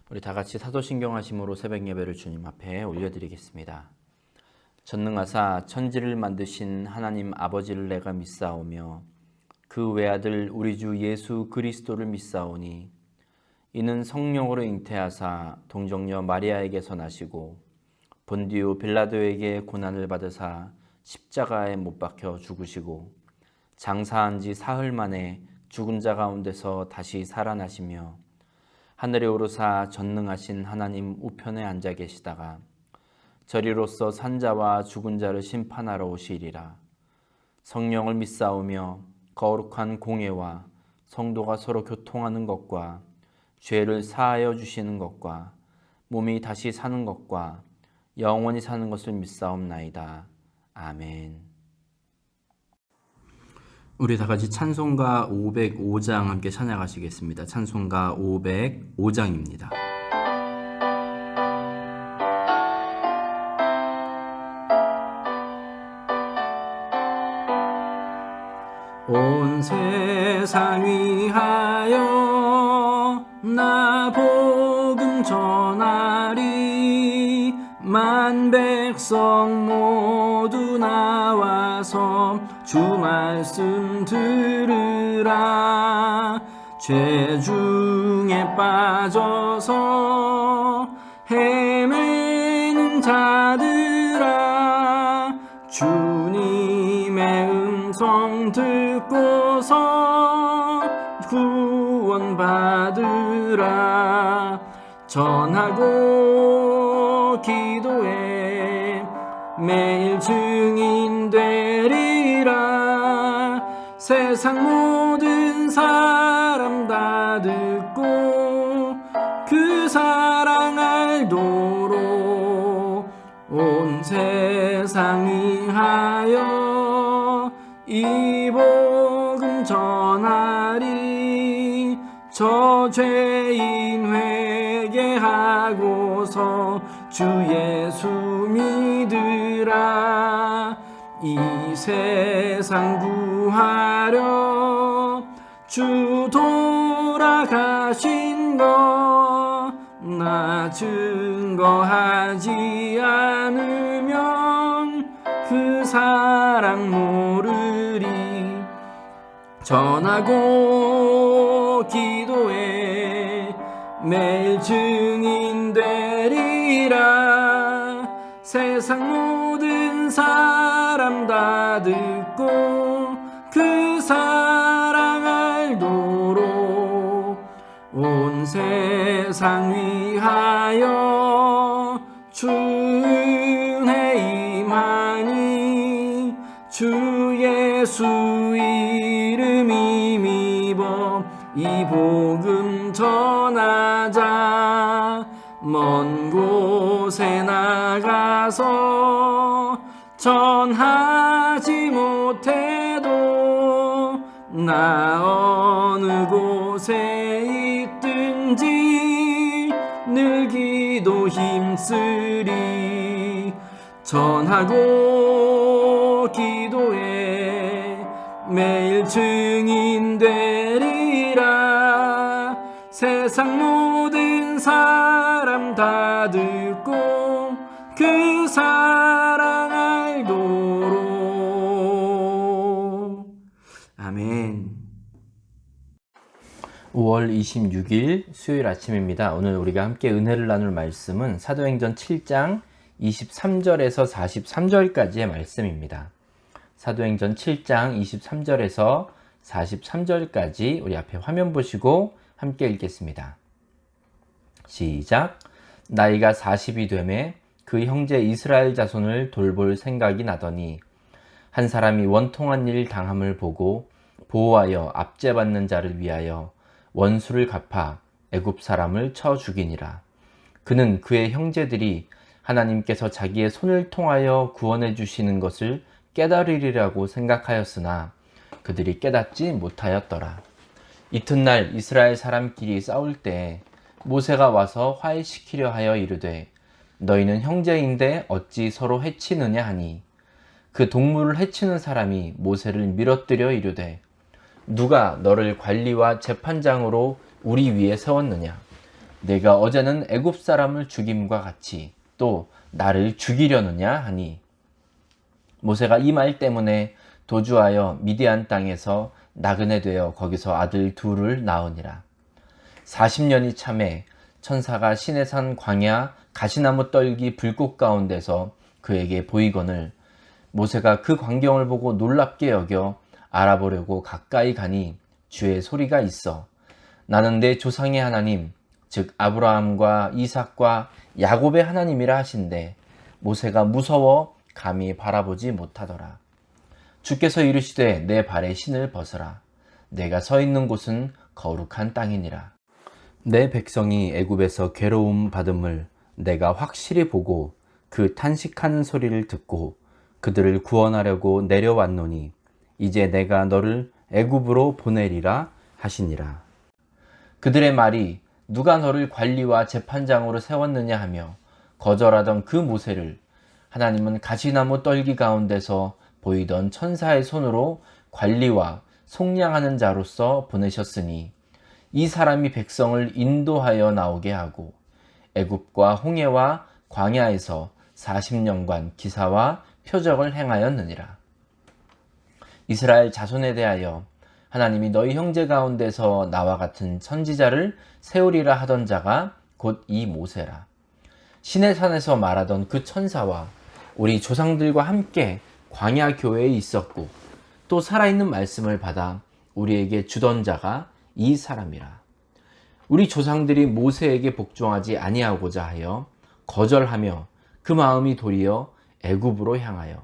우리 다 같이 사도신경 하심으로 새벽 예배를 주님 앞에 올려드리겠습니다. 전능하사 천지를 만드신 하나님 아버지를 내가 믿사오며 그 외아들 우리 주 예수 그리스도를 믿사오니 이는 성령으로 잉태하사 동정녀 마리아에게서 나시고 본디오 빌라도에게 고난을 받으사 십자가에 못 박혀 죽으시고 장사한 지 사흘 만에 죽은 자 가운데서 다시 살아나시며 하늘에 오르사 전능하신 하나님 우편에 앉아 계시다가 저리로서 산자와 죽은 자를 심판하러 오시리라. 성령을 믿사오며 거룩한 공예와 성도가 서로 교통하는 것과 죄를 사하여 주시는 것과 몸이 다시 사는 것과 영원히 사는 것을 믿사옵나이다. 아멘. 우리 다 같이 찬송가 505장 함께 찬양하시겠습니다. 찬송가 505장입니다. 온 세상 위하여 나 복음 전하리. 만 백성 모두 나와서 주 말씀 들으라. 죄 중에 빠져서 헤매는 자들아, 주님의 음성 듣고서 구원 받으라. 전하고 기도해 매일 증인 되리라. 세상 모든 사람 다 듣고 그 사랑 알도록 온 세상 위하여 이 복음 전하리. 저 죄인 회개하고서 주 예수 믿으라. 이 세상 구하려 주 돌아가신 거 나 증거하지 않으면 그 사랑 모르리. 전하고 기도해 매일 증인 되리라. 세상 모든 사람 다 듣고 그 사랑 알도록 온 세상 위하여 주 은혜 임하니. 주 예수 이름 힘입어 이 복음 전하자. 먼 곳에 나가서 전하지 못해도 나 어느 곳에 있든지 늘 기도 힘쓰리. 전하고 기도해 매일 증인 되리라. 세상 모든 사람 다 듣고 그 사랑 알도록. 아멘. 5월 26일 수요일 아침입니다. 오늘 우리가 함께 은혜를 나눌 말씀은 사도행전 7장 23절에서 43절까지의 말씀입니다. 사도행전 7장 23절에서 43절까지 우리 앞에 화면 보시고 함께 읽겠습니다. 시작. 나이가 40이 되매 그 형제 이스라엘 자손을 돌볼 생각이 나더니 한 사람이 원통한 일 당함을 보고 보호하여 압제받는 자를 위하여 원수를 갚아 애굽 사람을 쳐 죽이니라. 그는 그의 형제들이 하나님께서 자기의 손을 통하여 구원해 주시는 것을 깨달으리라고 생각하였으나 그들이 깨닫지 못하였더라. 이튿날 이스라엘 사람끼리 싸울 때 모세가 와서 화해시키려 하여 이르되 너희는 형제인데 어찌 서로 해치느냐 하니 그 동물을 해치는 사람이 모세를 밀어뜨려 이르되 누가 너를 관리와 재판장으로 우리 위에 세웠느냐? 내가 어제는 애굽 사람을 죽임과 같이 또 나를 죽이려느냐 하니 모세가 이 말 때문에 도주하여 미디안 땅에서 나그네 되어 거기서 아들 둘을 낳으니라. 40년이 참에 천사가 시내산 광야 가시나무 떨기 불꽃 가운데서 그에게 보이거늘 모세가 그 광경을 보고 놀랍게 여겨 알아보려고 가까이 가니 주의 소리가 있어 나는 내 조상의 하나님 즉 아브라함과 이삭과 야곱의 하나님이라 하신대 모세가 무서워 감히 바라보지 못하더라. 주께서 이르시되 내 발에 신을 벗으라. 내가 서 있는 곳은 거룩한 땅이니라. 내 백성이 애굽에서 괴로움 받음을 내가 확실히 보고 그 탄식하는 소리를 듣고 그들을 구원하려고 내려왔노니 이제 내가 너를 애굽으로 보내리라 하시니라. 그들의 말이 누가 너를 관리와 재판장으로 세웠느냐 하며 거절하던 그 모세를 하나님은 가시나무 떨기 가운데서 보이던 천사의 손으로 관리와 속량하는 자로서 보내셨으니 이 사람이 백성을 인도하여 나오게 하고 애굽과 홍해와 광야에서 40년간 기사와 표적을 행하였느니라. 이스라엘 자손에 대하여 하나님이 너희 형제 가운데서 나와 같은 선지자를 세우리라 하던 자가 곧 이 모세라. 시내산에서 말하던 그 천사와 우리 조상들과 함께 광야 교회에 있었고 또 살아있는 말씀을 받아 우리에게 주던 자가 이 사람이라. 우리 조상들이 모세에게 복종하지 아니하고자 하여 거절하며 그 마음이 도리어 애굽으로 향하여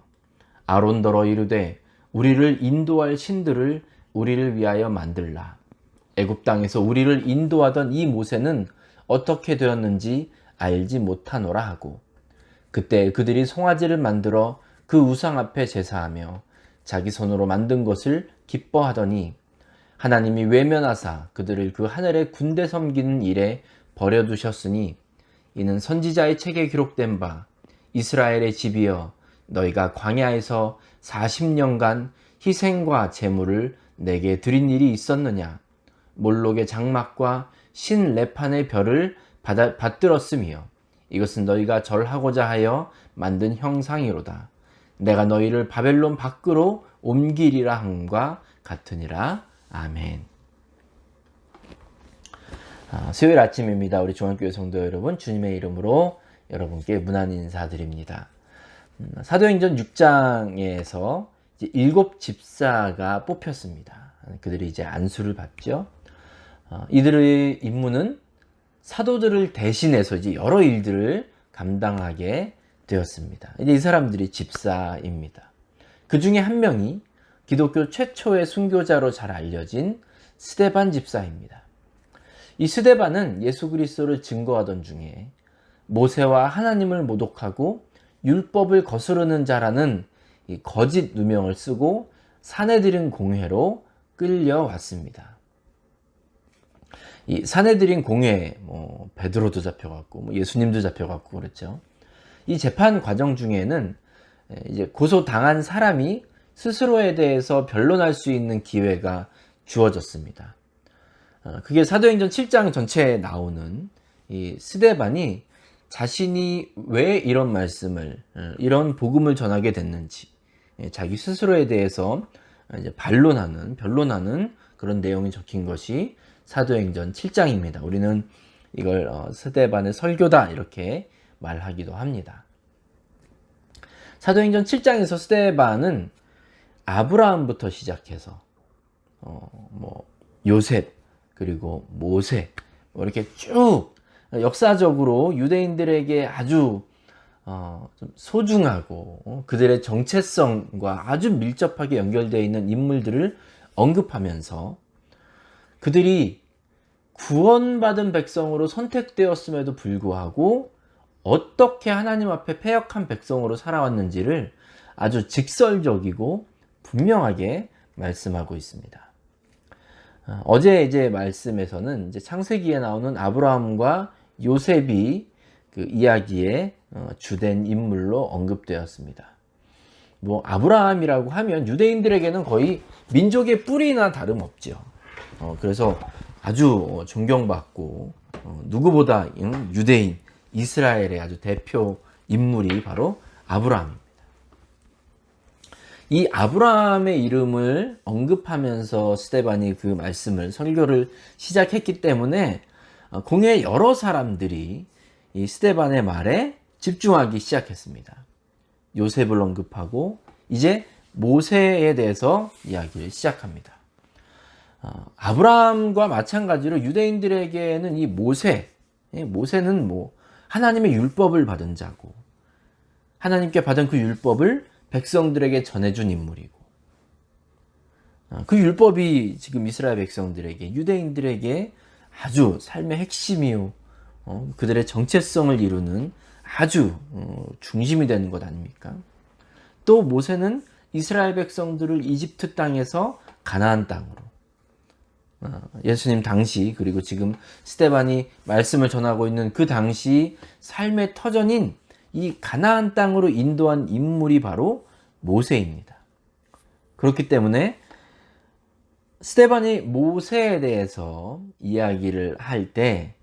아론더러 이르되 우리를 인도할 신들을 우리를 위하여 만들라. 애굽 땅에서 우리를 인도하던 이 모세는 어떻게 되었는지 알지 못하노라 하고 그때 그들이 송아지를 만들어 그 우상 앞에 제사하며 자기 손으로 만든 것을 기뻐하더니 하나님이 외면하사 그들을 그 하늘의 군대 섬기는 일에 버려두셨으니 이는 선지자의 책에 기록된 바 이스라엘의 집이여 너희가 광야에서 40년간 희생과 제물을 내게 드린 일이 있었느냐 몰록의 장막과 신 레판의 별을 받들었으며 이것은 너희가 절하고자 하여 만든 형상이로다. 내가 너희를 바벨론 밖으로 옮기리라 함과 같으니라. 아멘. 수요일 아침입니다. 우리 중앙교회 성도 여러분, 주님의 이름으로 여러분께 문안 인사드립니다. 사도행전 6장에서 이제 7 집사가 뽑혔습니다. 그들이 이제 안수를 받죠. 이들의 임무는 사도들을 대신해서 이제 여러 일들을 감당하게 되었습니다. 이제 이 사람들이 집사입니다. 그 중에 한 명이 기독교 최초의 순교자로 잘 알려진 스데반 집사입니다. 이 스데반은 예수 그리스도를 증거하던 중에 모세와 하나님을 모독하고 율법을 거스르는 자라는 이 거짓 누명을 쓰고 사내들인 공회로 끌려왔습니다. 이 사내들인 공회, 베드로도 잡혀갔고, 예수님도 잡혀갔고 그랬죠. 이 재판 과정 중에는 이제 고소당한 사람이 스스로에 대해서 변론할 수 있는 기회가 주어졌습니다. 그게 사도행전 7장 전체에 나오는 이 스데반이 자신이 왜 이런 말씀을, 이런 복음을 전하게 됐는지, 자기 스스로에 대해서 이제 변론하는 그런 내용이 적힌 것이 사도행전 7장입니다. 우리는 이걸 스데반의 설교다 이렇게 말하기도 합니다. 사도행전 7장에서 스데반은 아브라함부터 시작해서 요셉 그리고 모세 이렇게 쭉 역사적으로 유대인들에게 아주 좀 소중하고 그들의 정체성과 아주 밀접하게 연결되어 있는 인물들을 언급하면서 그들이 구원받은 백성으로 선택되었음에도 불구하고 어떻게 하나님 앞에 패역한 백성으로 살아왔는지를 아주 직설적이고 분명하게 말씀하고 있습니다. 어제 이제 말씀에서는 이제 창세기에 나오는 아브라함과 요셉이 그 이야기의 주된 인물로 언급되었습니다. 아브라함이라고 하면 유대인들에게는 거의 민족의 뿌리나 다름없죠. 그래서 아주 존경받고 누구보다 유대인 이스라엘의 아주 대표 인물이 바로 아브라함입니다. 이 아브라함의 이름을 언급하면서 스데반이 그 말씀을 설교를 시작했기 때문에 공회 여러 사람들이 이 스데반의 말에 집중하기 시작했습니다. 요셉을 언급하고 이제 모세에 대해서 이야기를 시작합니다. 아브라함과 마찬가지로 유대인들에게는 이 모세는 하나님의 율법을 받은 자고 하나님께 받은 그 율법을 백성들에게 전해준 인물이고 그 율법이 지금 이스라엘 백성들에게 유대인들에게 아주 삶의 핵심이요 그들의 정체성을 이루는 아주 중심이 되는 것 아닙니까? 또 모세는 이스라엘 백성들을 이집트 땅에서 가나안 땅으로 예수님 당시 그리고 지금 스데반이 말씀을 전하고 있는 그 당시 삶의 터전인 이 가나안 땅으로 인도한 인물이 바로 모세입니다. 그렇기 때문에 스데반이 모세에 대해서 이야기를 할 때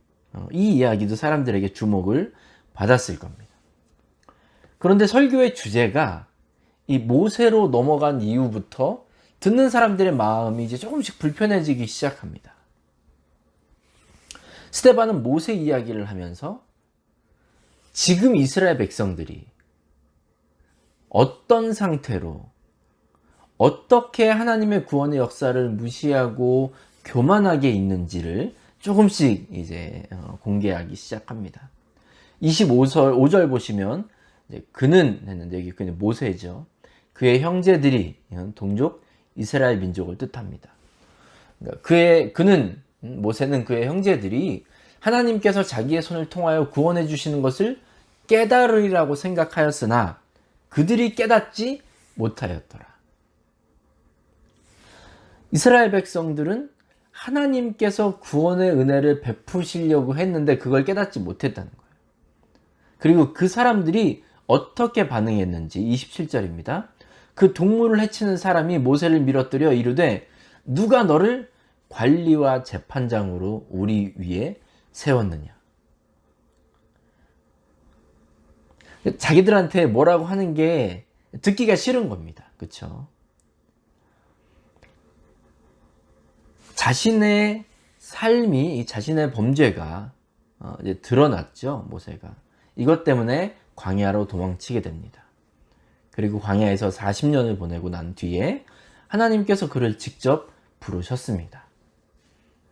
이 이야기도 사람들에게 주목을 받았을 겁니다. 그런데 설교의 주제가 이 모세로 넘어간 이후부터 듣는 사람들의 마음이 이제 조금씩 불편해지기 시작합니다. 스데반은 모세 이야기를 하면서 지금 이스라엘 백성들이 어떤 상태로 어떻게 하나님의 구원의 역사를 무시하고 교만하게 있는지를 조금씩 이제 공개하기 시작합니다. 5절 보시면 그는 했는데 여기 그는 모세죠. 그의 형제들이 동족 이스라엘 민족을 뜻합니다. 모세는 그의 형제들이 하나님께서 자기의 손을 통하여 구원해 주시는 것을 깨달으리라고 생각하였으나 그들이 깨닫지 못하였더라. 이스라엘 백성들은 하나님께서 구원의 은혜를 베푸시려고 했는데 그걸 깨닫지 못했다는 거예요. 그리고 그 사람들이 어떻게 반응했는지 27절입니다. 그 동물을 해치는 사람이 모세를 밀어뜨려 이르되 누가 너를 관리와 재판장으로 우리 위에 세웠느냐. 자기들한테 뭐라고 하는 게 듣기가 싫은 겁니다. 그렇죠? 자신의 삶이 자신의 범죄가 이제 드러났죠. 모세가. 이것 때문에 광야로 도망치게 됩니다. 그리고 광야에서 40년을 보내고 난 뒤에 하나님께서 그를 직접 부르셨습니다.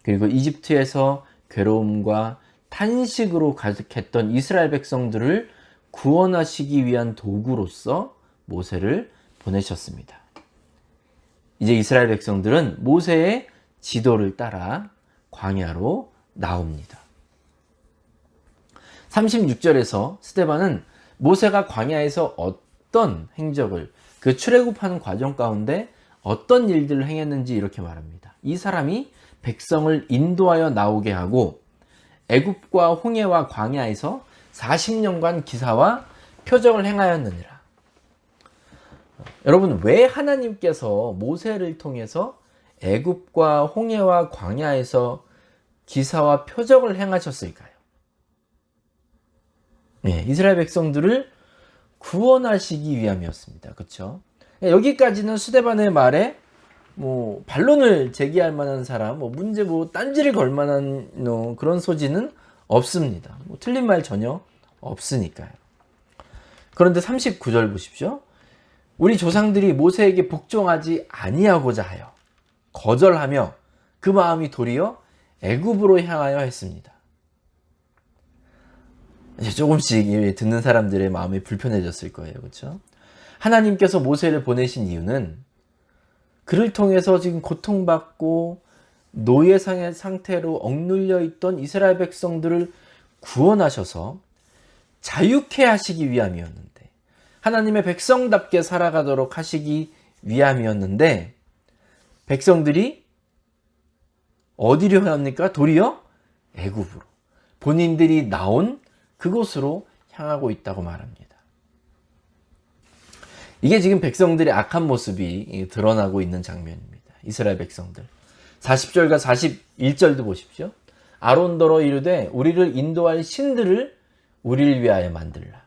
그리고 이집트에서 괴로움과 탄식으로 가득했던 이스라엘 백성들을 구원하시기 위한 도구로서 모세를 보내셨습니다. 이제 이스라엘 백성들은 모세의 지도를 따라 광야로 나옵니다. 36절에서 스데반은 모세가 광야에서 어떤 행적을 그 출애굽하는 과정 가운데 어떤 일들을 행했는지 이렇게 말합니다. 이 사람이 백성을 인도하여 나오게 하고 애굽과 홍해와 광야에서 40년간 기사와 표적을 행하였느니라. 여러분, 왜 하나님께서 모세를 통해서 애굽과 홍해와 광야에서 기사와 표적을 행하셨을까요? 네, 이스라엘 백성들을 구원하시기 위함이었습니다. 그렇죠? 여기까지는 스데반의 말에 반론을 제기할 만한 사람, 문제 딴지를 걸 만한 그런 소지는 없습니다. 틀린 말 전혀 없으니까요. 그런데 39절 보십시오. 우리 조상들이 모세에게 복종하지 아니하고자 하여 거절하며 그 마음이 도리어 애굽으로 향하여 했습니다. 이제 조금씩 듣는 사람들의 마음이 불편해졌을 거예요. 그렇죠? 하나님께서 모세를 보내신 이유는 그를 통해서 지금 고통받고 노예상의 상태로 억눌려 있던 이스라엘 백성들을 구원하셔서 자유케 하시기 위함이었는데, 하나님의 백성답게 살아가도록 하시기 위함이었는데, 백성들이 어디로 향합니까? 도리어 애굽으로, 본인들이 나온 그곳으로 향하고 있다고 말합니다. 이게 지금 백성들의 악한 모습이 드러나고 있는 장면입니다. 이스라엘 백성들. 40절과 41절도 보십시오. 아론더러 이르되 우리를 인도할 신들을 우리를 위하여 만들라.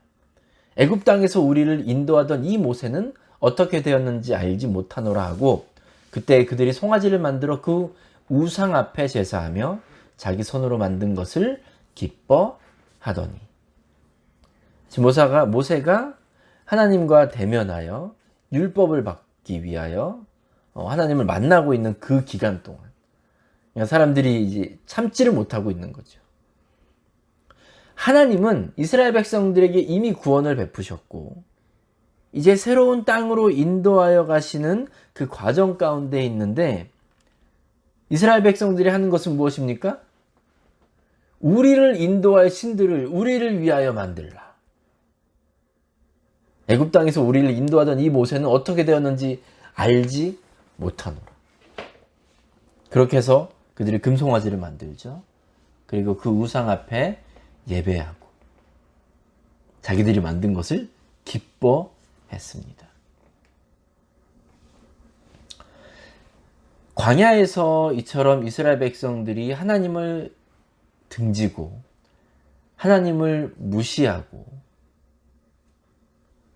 애굽 땅에서 우리를 인도하던 이 모세는 어떻게 되었는지 알지 못하노라 하고 그때 그들이 송아지를 만들어 그 우상 앞에 제사하며 자기 손으로 만든 것을 기뻐하더니. 모세가 하나님과 대면하여 율법을 받기 위하여 하나님을 만나고 있는 그 기간 동안 사람들이 이제 참지를 못하고 있는 거죠. 하나님은 이스라엘 백성들에게 이미 구원을 베푸셨고 이제 새로운 땅으로 인도하여 가시는 그 과정 가운데 있는데 이스라엘 백성들이 하는 것은 무엇입니까? 우리를 인도할 신들을 우리를 위하여 만들라. 애굽 땅에서 우리를 인도하던 이 모세는 어떻게 되었는지 알지 못하노라. 그렇게 해서 그들이 금송아지를 만들죠. 그리고 그 우상 앞에 예배하고 자기들이 만든 것을 기뻐했습니다. 광야에서 이처럼 이스라엘 백성들이 하나님을 등지고 하나님을 무시하고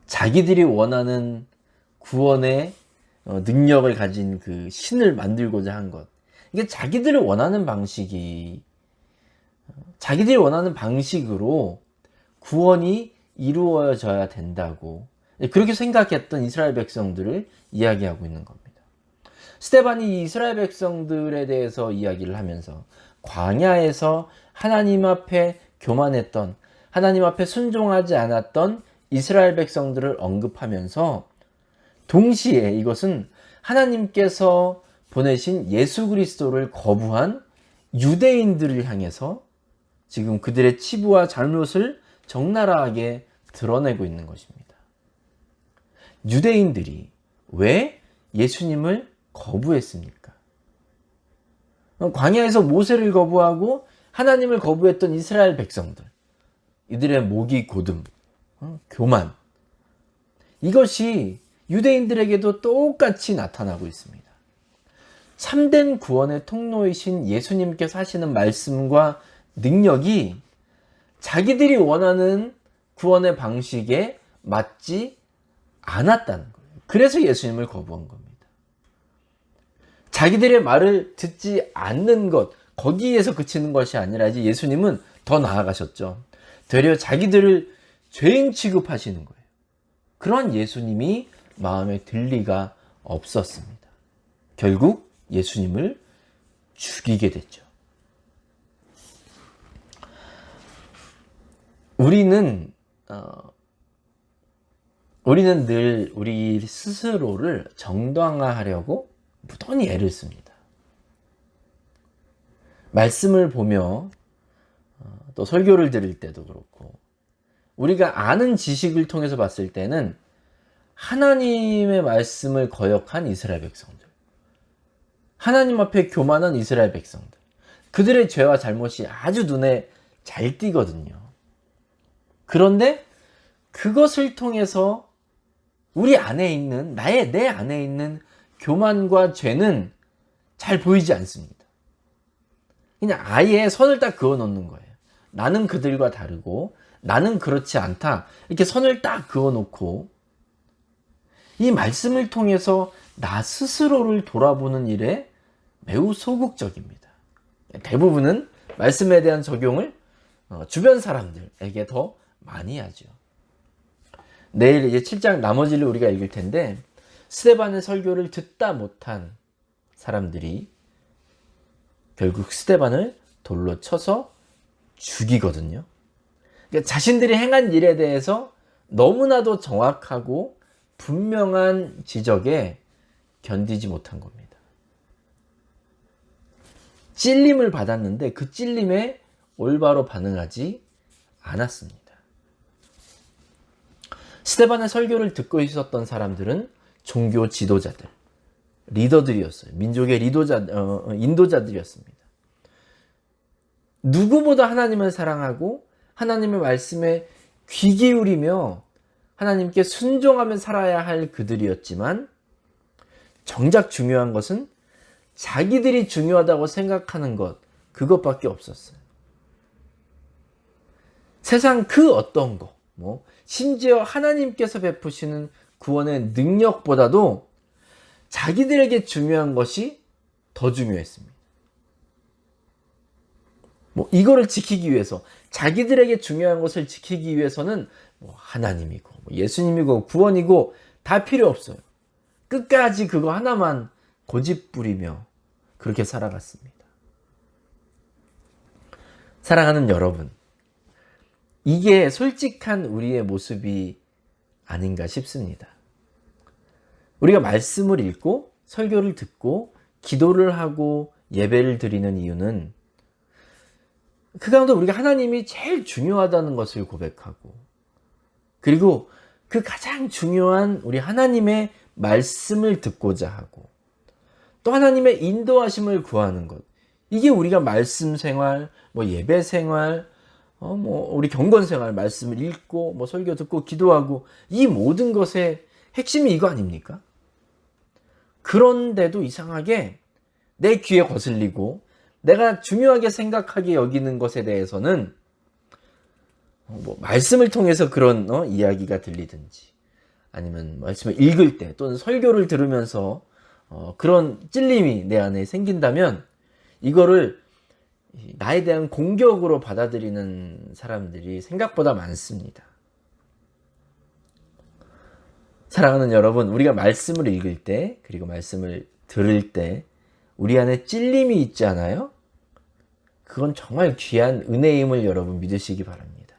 자기들이 원하는 구원의 능력을 가진 그 신을 만들고자 한 것. 이게 자기들이 원하는 방식으로 구원이 이루어져야 된다고 그렇게 생각했던 이스라엘 백성들을 이야기하고 있는 겁니다. 스데반이 이스라엘 백성들에 대해서 이야기를 하면서 광야에서 하나님 앞에 교만했던, 하나님 앞에 순종하지 않았던 이스라엘 백성들을 언급하면서 동시에 이것은 하나님께서 보내신 예수 그리스도를 거부한 유대인들을 향해서 지금 그들의 치부와 잘못을 적나라하게 드러내고 있는 것입니다. 유대인들이 왜 예수님을 거부했습니까? 광야에서 모세를 거부하고 하나님을 거부했던 이스라엘 백성들, 이들의 목이 고름, 교만, 이것이 유대인들에게도 똑같이 나타나고 있습니다. 참된 구원의 통로이신 예수님께서 하시는 말씀과 능력이 자기들이 원하는 구원의 방식에 맞지 않았다는 거예요. 그래서 예수님을 거부한 겁니다. 자기들의 말을 듣지 않는 것, 거기에서 그치는 것이 아니라 이제 예수님은 더 나아가셨죠. 되려 자기들을 죄인 취급하시는 거예요. 그런 예수님이 마음에 들 리가 없었습니다. 결국 예수님을 죽이게 됐죠. 우리는 늘 우리 스스로를 정당화하려고 무던히 애를 씁니다. 말씀을 보며 또 설교를 들을 때도 그렇고 우리가 아는 지식을 통해서 봤을 때는 하나님의 말씀을 거역한 이스라엘 백성들, 하나님 앞에 교만한 이스라엘 백성들, 그들의 죄와 잘못이 아주 눈에 잘 띄거든요. 그런데 그것을 통해서 우리 안에 있는 내 안에 있는 교만과 죄는 잘 보이지 않습니다. 그냥 아예 선을 딱 그어 놓는 거예요. 나는 그들과 다르고 나는 그렇지 않다. 이렇게 선을 딱 그어 놓고 이 말씀을 통해서 나 스스로를 돌아보는 일에 매우 소극적입니다. 대부분은 말씀에 대한 적용을 주변 사람들에게 더 많이 하죠. 내일 이제 7장 나머지를 우리가 읽을 텐데 스데반의 설교를 듣다 못한 사람들이 결국 스데반을 돌로 쳐서 죽이거든요. 그러니까 자신들이 행한 일에 대해서 너무나도 정확하고 분명한 지적에 견디지 못한 겁니다. 찔림을 받았는데 그 찔림에 올바로 반응하지 않았습니다. 스데반의 설교를 듣고 있었던 사람들은 종교 지도자들, 리더들이었어요. 민족의 인도자들이었습니다. 누구보다 하나님을 사랑하고 하나님의 말씀에 귀 기울이며 하나님께 순종하며 살아야 할 그들이었지만 정작 중요한 것은 자기들이 중요하다고 생각하는 것, 그것밖에 없었어요. 세상 그 어떤 거, 심지어 하나님께서 베푸시는 구원의 능력보다도 자기들에게 중요한 것이 더 중요했습니다. 이거를 지키기 위해서, 자기들에게 중요한 것을 지키기 위해서는 하나님이고 예수님이고 구원이고 다 필요 없어요. 끝까지 그거 하나만 고집부리며 그렇게 살아갔습니다. 사랑하는 여러분, 이게 솔직한 우리의 모습이 아닌가 싶습니다. 우리가 말씀을 읽고 설교를 듣고 기도를 하고 예배를 드리는 이유는 그 가운데 우리가 하나님이 제일 중요하다는 것을 고백하고, 그리고 그 가장 중요한 우리 하나님의 말씀을 듣고자 하고, 또 하나님의 인도하심을 구하는 것, 이게 우리가 말씀 생활, 예배 생활, 우리 경건 생활, 말씀을 읽고 설교 듣고 기도하고, 이 모든 것의 핵심이 이거 아닙니까? 그런데도 이상하게 내 귀에 거슬리고 내가 중요하게 생각하게 여기는 것에 대해서는 말씀을 통해서 그런 이야기가 들리든지, 아니면 말씀을 읽을 때 또는 설교를 들으면서 그런 찔림이 내 안에 생긴다면 이거를 나에 대한 공격으로 받아들이는 사람들이 생각보다 많습니다. 사랑하는 여러분, 우리가 말씀을 읽을 때, 그리고 말씀을 들을 때 우리 안에 찔림이 있지 않아요? 그건 정말 귀한 은혜임을 여러분 믿으시기 바랍니다.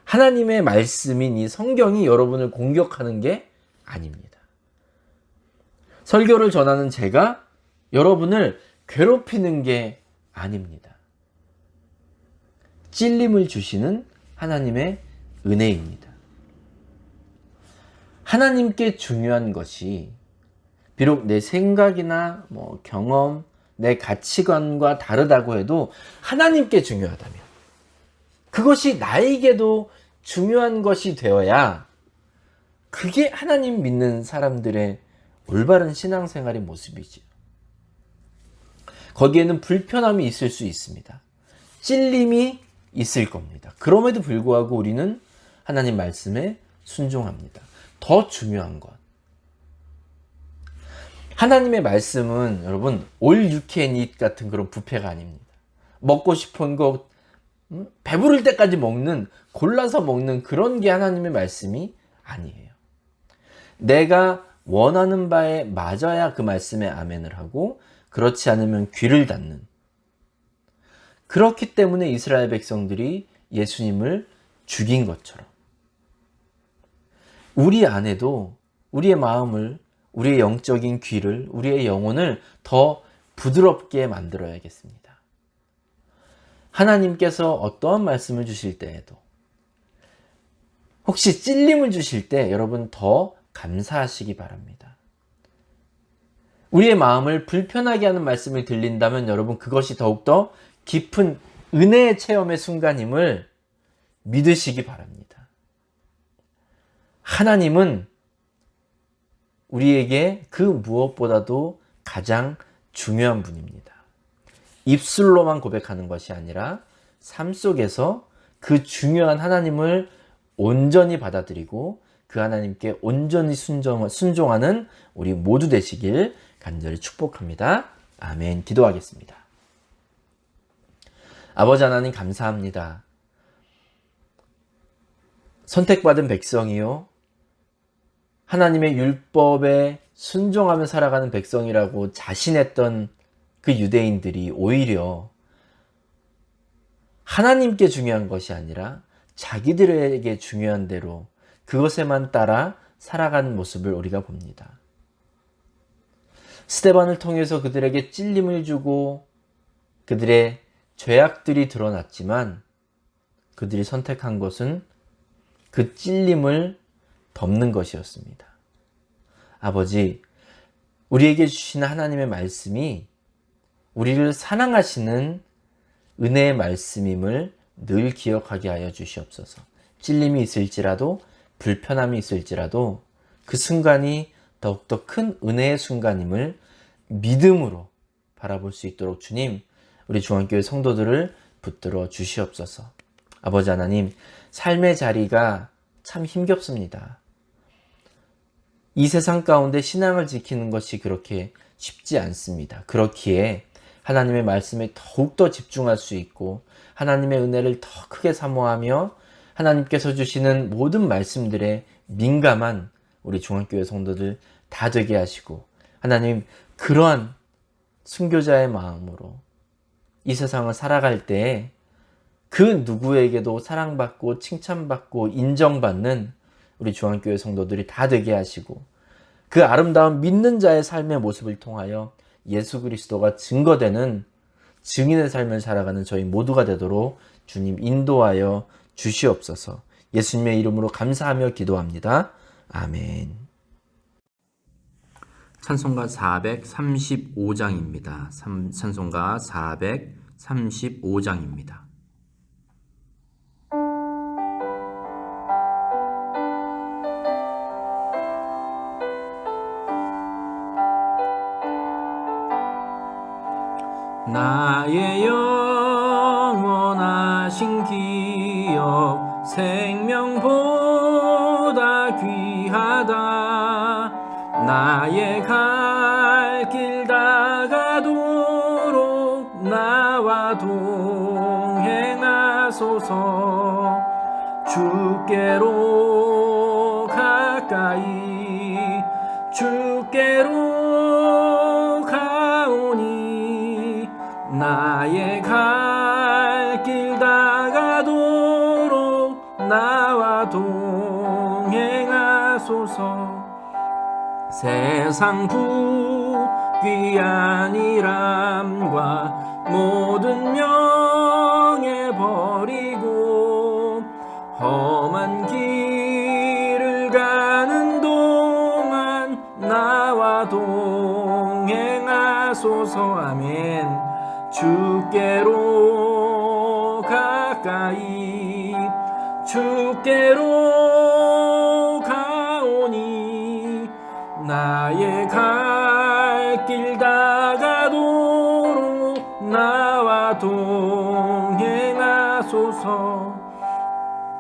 하나님의 말씀인 이 성경이 여러분을 공격하는 게 아닙니다. 설교를 전하는 제가 여러분을 괴롭히는 게 아닙니다. 찔림을 주시는 하나님의 은혜입니다. 하나님께 중요한 것이 비록 내 생각이나 경험, 내 가치관과 다르다고 해도 하나님께 중요하다면, 그것이 나에게도 중요한 것이 되어야 그게 하나님 믿는 사람들의 올바른 신앙생활의 모습이지요. 거기에는 불편함이 있을 수 있습니다. 찔림이 있을 겁니다. 그럼에도 불구하고 우리는 하나님 말씀에 순종합니다. 더 중요한 것, 하나님의 말씀은 여러분 all you can eat 같은 그런 뷔페가 아닙니다. 먹고 싶은 거 배부를 때까지 먹는, 골라서 먹는 그런 게 하나님의 말씀이 아니에요. 내가 원하는 바에 맞아야 그 말씀에 아멘을 하고, 그렇지 않으면 귀를 닫는, 그렇기 때문에 이스라엘 백성들이 예수님을 죽인 것처럼 우리 안에도 우리의 마음을, 우리의 영적인 귀를, 우리의 영혼을 더 부드럽게 만들어야겠습니다. 하나님께서 어떠한 말씀을 주실 때에도, 혹시 찔림을 주실 때 여러분 더 감사하시기 바랍니다. 우리의 마음을 불편하게 하는 말씀을 들린다면 여러분 그것이 더욱더 깊은 은혜의 체험의 순간임을 믿으시기 바랍니다. 하나님은 우리에게 그 무엇보다도 가장 중요한 분입니다. 입술로만 고백하는 것이 아니라 삶 속에서 그 중요한 하나님을 온전히 받아들이고 그 하나님께 온전히 순종하는 우리 모두 되시길 간절히 축복합니다. 아멘. 기도하겠습니다. 아버지 하나님 감사합니다. 선택받은 백성이요, 하나님의 율법에 순종하며 살아가는 백성이라고 자신했던 그 유대인들이 오히려 하나님께 중요한 것이 아니라 자기들에게 중요한 대로 그것에만 따라 살아가는 모습을 우리가 봅니다. 스데반을 통해서 그들에게 찔림을 주고 그들의 죄악들이 드러났지만 그들이 선택한 것은 그 찔림을 덮는 것이었습니다. 아버지, 우리에게 주신 하나님의 말씀이 우리를 사랑하시는 은혜의 말씀임을 늘 기억하게 하여 주시옵소서. 찔림이 있을지라도, 불편함이 있을지라도 그 순간이 더욱더 큰 은혜의 순간임을 믿음으로 바라볼 수 있도록 주님, 우리 중앙교회 성도들을 붙들어 주시옵소서. 아버지 하나님, 삶의 자리가 참 힘겹습니다. 이 세상 가운데 신앙을 지키는 것이 그렇게 쉽지 않습니다. 그렇기에 하나님의 말씀에 더욱더 집중할 수 있고 하나님의 은혜를 더 크게 사모하며 하나님께서 주시는 모든 말씀들에 민감한 우리 중앙교회 성도들 다 되게 하시고, 하나님, 그러한 순교자의 마음으로 이 세상을 살아갈 때 그 누구에게도 사랑받고 칭찬받고 인정받는 우리 중앙교회 성도들이 다 되게 하시고, 그 아름다운 믿는 자의 삶의 모습을 통하여 예수 그리스도가 증거되는 증인의 삶을 살아가는 저희 모두가 되도록 주님 인도하여 주시옵소서. 예수님의 이름으로 감사하며 기도합니다. 아멘. 찬송가 435장입니다. 찬송가 435장입니다. 나의 영원하신 기업 생명보다 귀하다. 나의 갈 길 다가도록 나와 동행하소서. 주께로 가까이 주께로 가오니 나의 갈 길 다가도록 나와 동행하소서. 세상 부귀한 일함과 모든 명예 버리고 험한 길을 가는 동안 나와 동행하소서. 아멘. 주께로 가까이 주께로 가오니 나의 갈 길 다가도록 나와 동행하소서.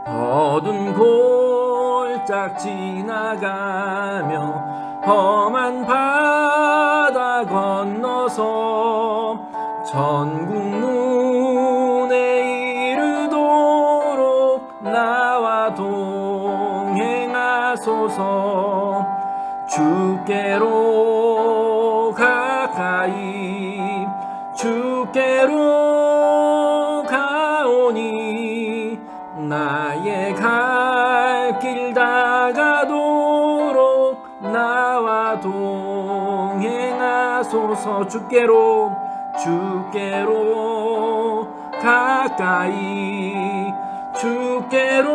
어두운 골짝 지나가며 험한 바다 건너서 천국 문에 이르도록 나와 동행하소서. 주께로 가까이 주께로 가오니 나의 갈 길 다가도록 나와 동행하소서. 주께로 가까이 주께로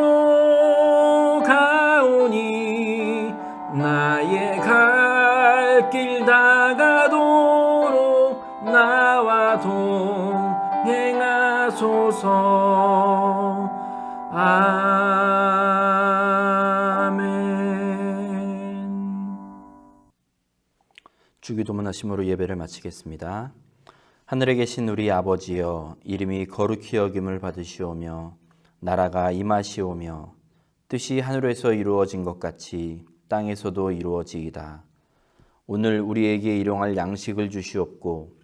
가오니 나의 갈 길 다가도록 나와 동행하소서. 아멘. 주기도문 하심으로 예배를 마치겠습니다. 하늘에 계신 우리 아버지여, 이름이 거룩히 여김을 받으시오며 나라가 임하시오며 뜻이 하늘에서 이루어진 것 같이 땅에서도 이루어지이다. 오늘 우리에게 일용할 양식을 주시옵고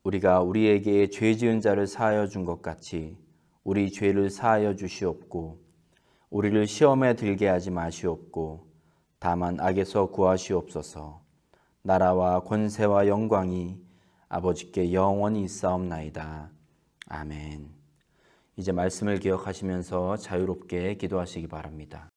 우리가 우리에게 죄 지은 자를 사하여 준 것 같이 우리 죄를 사하여 주시옵고 우리를 시험에 들게 하지 마시옵고 다만 악에서 구하시옵소서. 나라와 권세와 영광이 아버지께 영원히 있사옵나이다. 아멘. 이제 말씀을 기억하시면서 자유롭게 기도하시기 바랍니다.